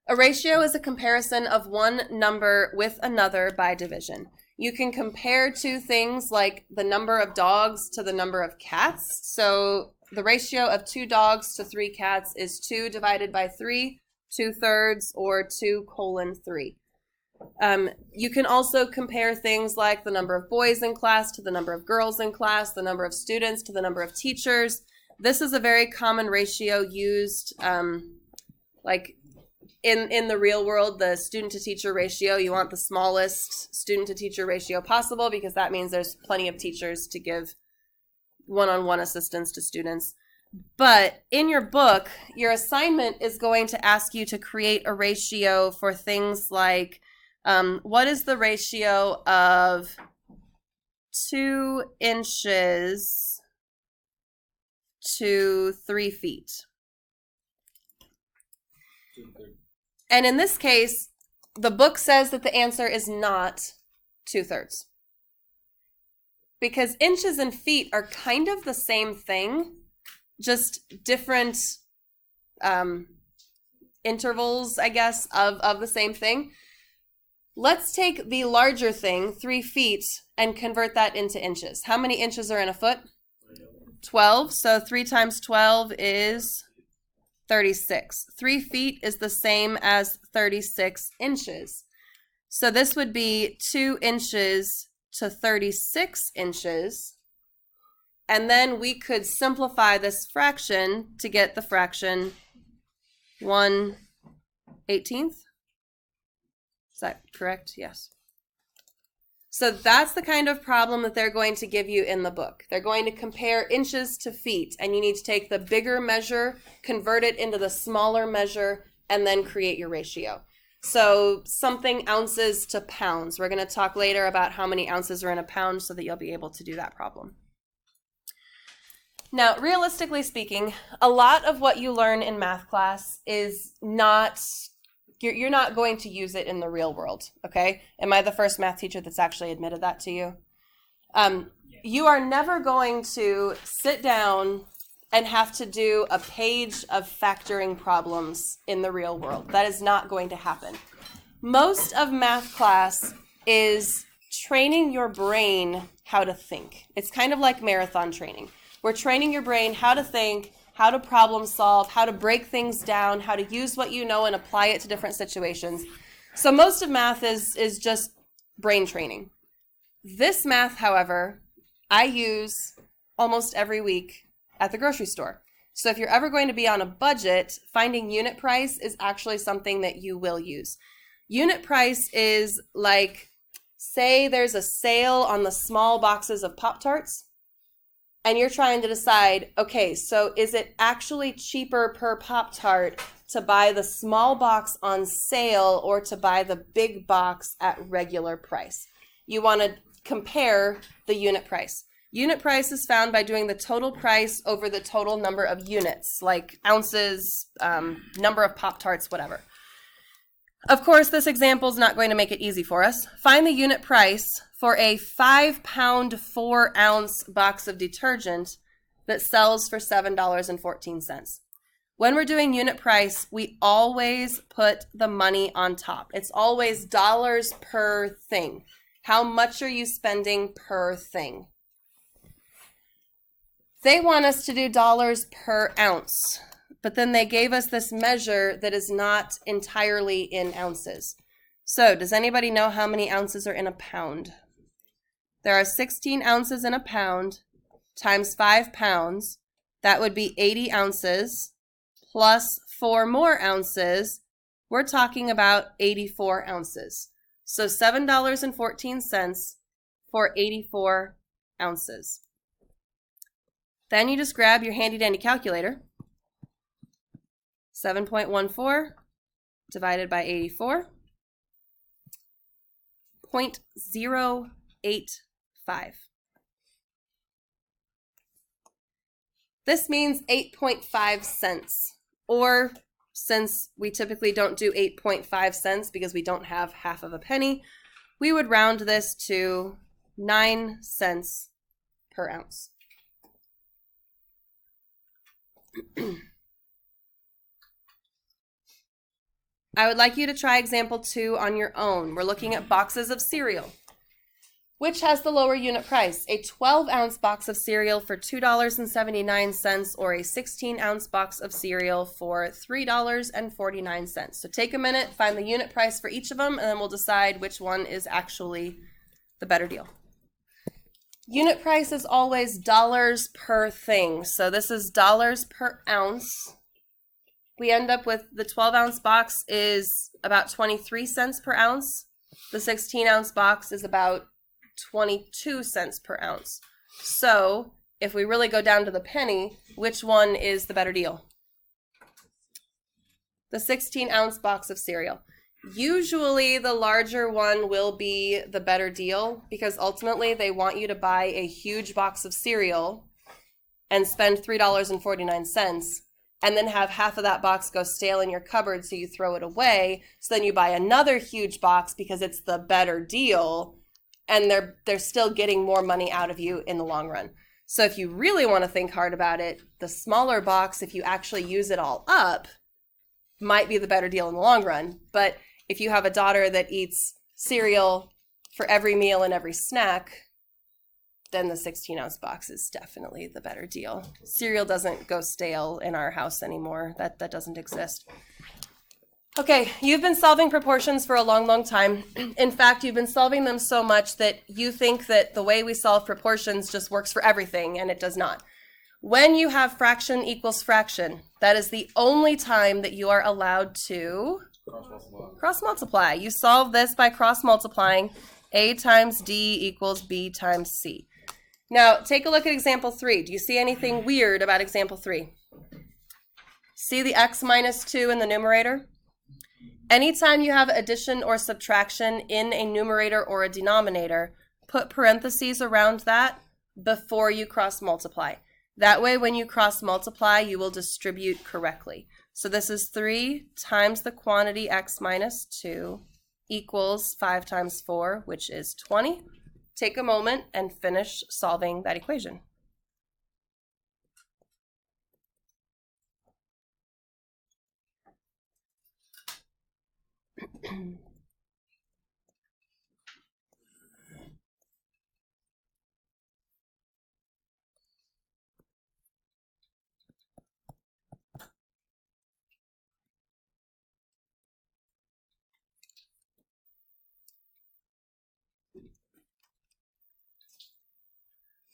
A ratio is a comparison of one number with another by division. You can compare two things like the number of dogs to the number of cats. So the ratio of 2 dogs to 3 cats is 2 divided by 3, 2/3, or 2:3. You can also compare things like the number of boys in class to the number of girls in class, the number of students to the number of teachers. This is a very common ratio used like in the real world, the student to teacher ratio. You want the smallest student to teacher ratio possible because that means there's plenty of teachers to give one-on-one assistance to students. But in your book, your assignment is going to ask you to create a ratio for things like what is the ratio of 2 inches to 3 feet? And in this case, the book says that the answer is not 2/3. Because inches and feet are kind of the same thing, just different intervals, I guess, of the same thing. Let's take the larger thing, 3 feet, and convert that into inches. How many inches are in a foot? 12. So 3 times 12 is 36. 3 feet is the same as 36 inches. So this would be 2 inches to 36 inches. And then we could simplify this fraction to get the fraction 1/18. Is that correct? Yes. So that's the kind of problem that they're going to give you in the book. They're going to compare inches to feet, and you need to take the bigger measure, convert it into the smaller measure, and then create your ratio. So something ounces to pounds. We're going to talk later about how many ounces are in a pound so that you'll be able to do that problem. Now, realistically speaking, a lot of what you learn in math class is not, you're not going to use it in the real world, okay? Am I the first math teacher that's actually admitted that to you? You are never going to sit down and have to do a page of factoring problems in the real world. That is not going to happen. Most of math class is training your brain how to think. It's kind of like marathon training. We're training your brain how to think, how to problem solve, how to break things down, how to use what you know and apply it to different situations. So most of math is just brain training. This math, however, I use almost every week at the grocery store. So if you're ever going to be on a budget, finding unit price is actually something that you will use. Unit price is like, say there's a sale on the small boxes of Pop-Tarts, and you're trying to decide, okay, so is it actually cheaper per Pop-Tart to buy the small box on sale or to buy the big box at regular price? You want to compare the unit price. Unit price is found by doing the total price over the total number of units, like ounces, number of Pop-Tarts, whatever. Of course, this example is not going to make it easy for us. Find the unit price for a 5-pound, 4-ounce box of detergent that sells for $7.14. When we're doing unit price, we always put the money on top. It's always dollars per thing. How much are you spending per thing? They want us to do dollars per ounce, but then they gave us this measure that is not entirely in ounces. So does anybody know how many ounces are in a pound? There are 16 ounces in a pound times 5 pounds. That would be 80 ounces plus 4 more ounces. We're talking about 84 ounces. So $7.14 for 84 ounces. Then you just grab your handy dandy calculator. 7.14 divided by 84. 0.085. This means 8.5 cents. Or since we typically don't do 8.5 cents because we don't have half of a penny, we would round this to 9 cents per ounce. I would like you to try example 2 on your own. We're looking at boxes of cereal. Which has the lower unit price? A 12-ounce box of cereal for $2.79 or a 16-ounce box of cereal for $3.49. So take a minute, find the unit price for each of them, and then we'll decide which one is actually the better deal. Unit price is always dollars per thing. So this is dollars per ounce. We end up with the 12-ounce box is about 23 cents per ounce. The 16-ounce box is about 22 cents per ounce. So if we really go down to the penny, which one is the better deal? The 16-ounce box of cereal. Usually the larger one will be the better deal because ultimately they want you to buy a huge box of cereal and spend $3.49 and then have half of that box go stale in your cupboard so you throw it away. So then you buy another huge box because it's the better deal. And they're still getting more money out of you in the long run. So if you really want to think hard about it, the smaller box, if you actually use it all up, might be the better deal in the long run. But if you have a daughter that eats cereal for every meal and every snack, then the 16-ounce box is definitely the better deal. Cereal doesn't go stale in our house anymore. That doesn't exist. Okay, you've been solving proportions for a long, long time. In fact, you've been solving them so much that you think that the way we solve proportions just works for everything, and it does not. When you have fraction equals fraction, that is the only time that you are allowed to cross multiply. You solve this by cross multiplying. A times D equals B times C. Now, take a look at example 3. Do you see anything weird about example 3? See the x minus 2 in the numerator? Anytime you have addition or subtraction in a numerator or a denominator, put parentheses around that before you cross multiply. That way, when you cross multiply, you will distribute correctly. So this is 3 times the quantity x minus 2 equals 5 times 4, which is 20. Take a moment and finish solving that equation.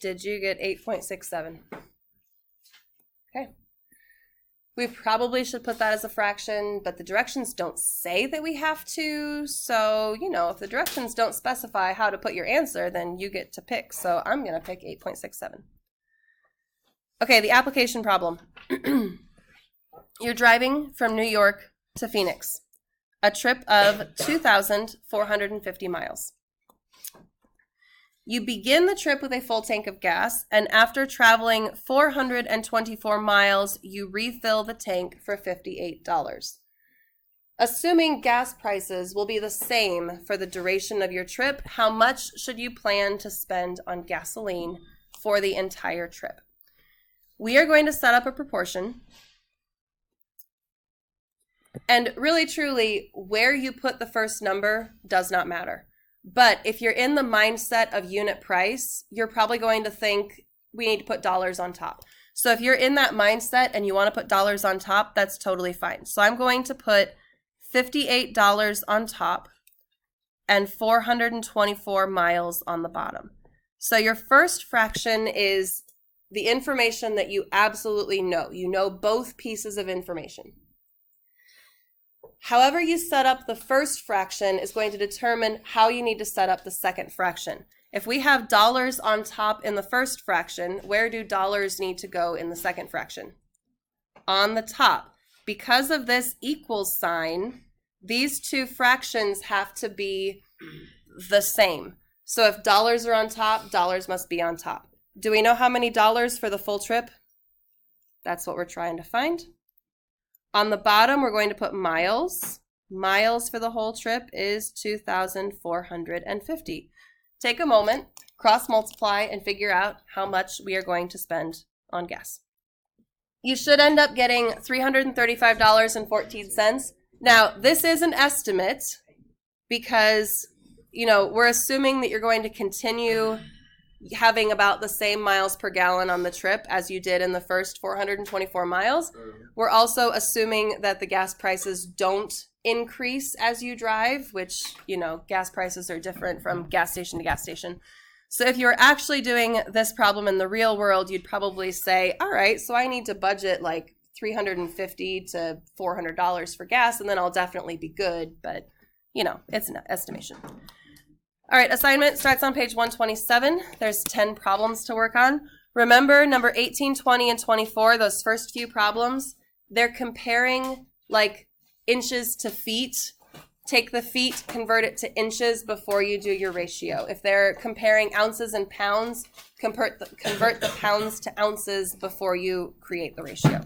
Did you get 8.67? Okay. We probably should put that as a fraction, but the directions don't say that we have to. So, you know, if the directions don't specify how to put your answer, then you get to pick. So I'm going to pick 8.67. Okay, the application problem. You're driving from New York to Phoenix, a trip of 2,450 miles. You begin the trip with a full tank of gas, and after traveling 424 miles, you refill the tank for $58. Assuming gas prices will be the same for the duration of your trip, how much should you plan to spend on gasoline for the entire trip? We are going to set up a proportion. And really, truly, where you put the first number does not matter. But if you're in the mindset of unit price, you're probably going to think we need to put dollars on top. So if you're in that mindset and you want to put dollars on top, that's totally fine. So I'm going to put $58 on top and 424 miles on the bottom. So your first fraction is the information that you absolutely know. You know both pieces of information. However you set up the first fraction is going to determine how you need to set up the second fraction. If we have dollars on top in the first fraction, where do dollars need to go in the second fraction? On the top. Because of this equals sign, these two fractions have to be the same. So if dollars are on top, dollars must be on top. Do we know how many dollars for the full trip? That's what we're trying to find. On the bottom, we're going to put miles. Miles for the whole trip is 2,450. Take a moment, cross multiply, and figure out how much we are going to spend on gas. You should end up getting $335.14. Now, this is an estimate because, we're assuming that you're going to continue having about the same miles per gallon on the trip as you did in the first 424 miles. We're also assuming that the gas prices don't increase as you drive, which, gas prices are different from gas station to gas station. So if you're actually doing this problem in the real world, you'd probably say, all right, so I need to budget like $350 to $400 for gas, and then I'll definitely be good. But, it's an estimation. All right, assignment starts on page 127. There's 10 problems to work on. Remember, number 18, 20, and 24, those first few problems, they're comparing like inches to feet. Take the feet, convert it to inches before you do your ratio. If they're comparing ounces and pounds, convert the pounds to ounces before you create the ratio.